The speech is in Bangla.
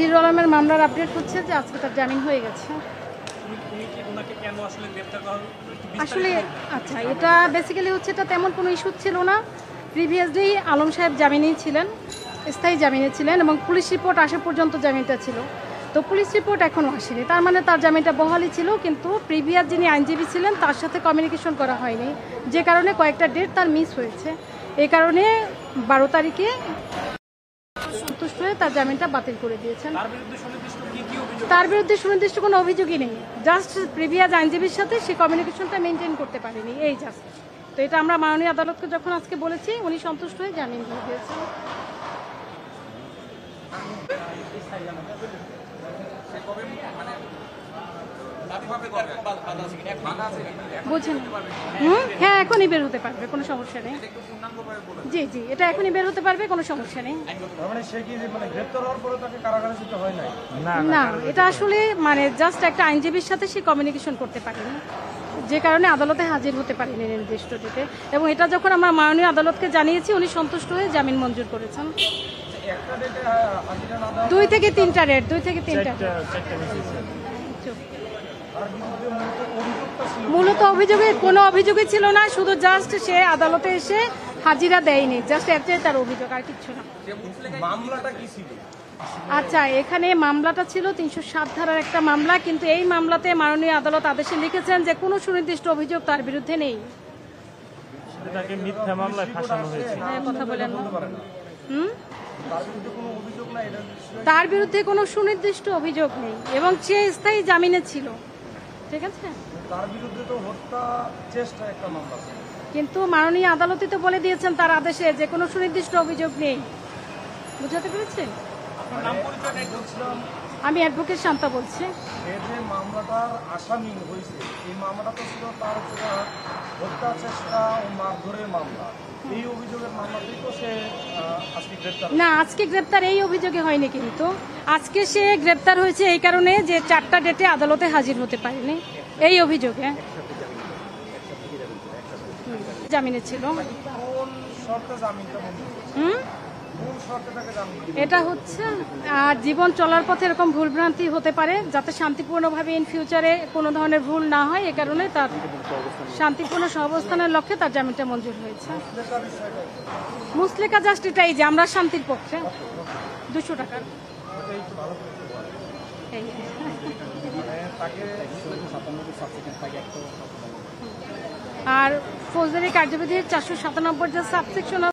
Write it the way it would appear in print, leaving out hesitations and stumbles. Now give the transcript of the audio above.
হিরো আলমের মামলার আপডেট হচ্ছে যে আজকে তার জামিন হয়ে গেছে। আসলে আচ্ছা, এটা বেসিক্যালি হচ্ছে, এটা তেমন কোনো ইস্যু ছিল না। প্রিভিয়াসলি আলম সাহেব জামিনেই ছিলেন, স্থায়ী জামিনে ছিলেন, এবং পুলিশ রিপোর্ট আসা পর্যন্ত জামিনটা ছিল। তো পুলিশ রিপোর্ট এখনও আসেনি, তার মানে তার জামিনটা বহালই ছিল। কিন্তু প্রিভিয়াস যিনি আইনজীবী ছিলেন তার সাথে কমিউনিকেশন করা হয়নি, যে কারণে কয়েকটা ডেট তার মিস হয়েছে। এই কারণে 12 তারিখে সন্তুষ্ট হয়ে তার জামিনটা বাতিল করে দিয়েছেন। তার বিরুদ্ধে সুনির্দিষ্ট কোনো অভিযোগই নেই, জাস্ট প্রিভিয়াস আইনজীবীর সাথে সে কমিউনিকেশনটা মেনটেন করতে পারেনি, এই জাস্ট। তো এটা আমরা মাননীয় আদালতকে যখন আজকে বলেছি, উনি সন্তুষ্ট হয়ে জামিন দিয়ে দিয়েছেন। বুঝছেন? হ্যাঁ, এখনই বের হতে পারবে, কোনো সমস্যা নেই। জি জি, এটা এখনই বের হতে পারবে, কোনো সমস্যা নেই। না, এটা আসলে মানে জাস্ট একটা আইনজীবীর সাথে সে কমিউনিকেশন করতে পারেনি, যে কারণে আদালতে হাজির হতে পারেনি নির্দিষ্ট ডেটে। এবং এটা যখন আমরা মাননীয় আদালতকে জানিয়েছি, উনি সন্তুষ্ট হয়ে জামিন মঞ্জুর করেছেন। 2 থেকে 3টা ডেট, 2 থেকে 3টা। মূলত অভিযোগে কোনো অভিযোগই ছিল না, শুধু জাস্ট সে আদালতে এসে হাজিরা দেয়নি, জাস্ট এটাই তার অভিযোগ, আর কিচ্ছু না। আচ্ছা, এখানে মামলাটা ছিল 307 ধারার একটা মামলা, কিন্তু এই মামলাতে মাননীয় আদালত আদেশে লিখেছেন যে কোনো সুনির্দিষ্ট অভিযোগ তার বিরুদ্ধে নেই। মিথ্যা মামলায় ফাঁসানো হয়েছে। হ্যাঁ, কথা বলেন। তার বিরুদ্ধে কোনো সুনির্দিষ্ট অভিযোগ নেই, এবং সে স্থায়ী জামিনে ছিল, ঠিক আছে। তার বিরুদ্ধে তো হত্যা চেষ্টা একটা মামলা, কিন্তু মাননীয় আদালতই তো বলে দিয়েছেন তার আদেশে যে কোনো সুনির্দিষ্ট অভিযোগ নেই। বুঝাতে পেরেছেন? আমি অ্যাডভোকেট শান্তা বলছি। যে মামলাটার আসামি হয়েছে, এই মামলাটা তো ছিল তার হত্যা চেষ্টা ও মারধরের মামলা। এই অভিযোগের মামলাতেই তো সে আজকে গ্রেপ্তার। না, আজকে গ্রেপ্তার এই অভিযোগে হয়নি, কিন্তু আজকে সে গ্রেপ্তার হয়েছে এই কারণে যে 4টা ডেটে আদালতে হাজির হতে পারেনি, এই অভিযোগে জামিনে ছিল। এটা হচ্ছে আর জীবন চলার পথে এরকম ভুলভ্রান্তি হতে পারে, যাতে শান্তিপূর্ণভাবে ইন ফিউচারে কোনো ধরনের ভুল না হয়, এ কারণে তার শান্তিপূর্ণ সহাবস্থানের লক্ষ্যে তার জামিনটা মঞ্জুর হয়েছে। মুসলেকা জাস্ট এটাই যে আমরা শান্তির পক্ষে। 200 টাকা। আর ফৌজদারি কার্যবিধির 497 যে সাবসেকশন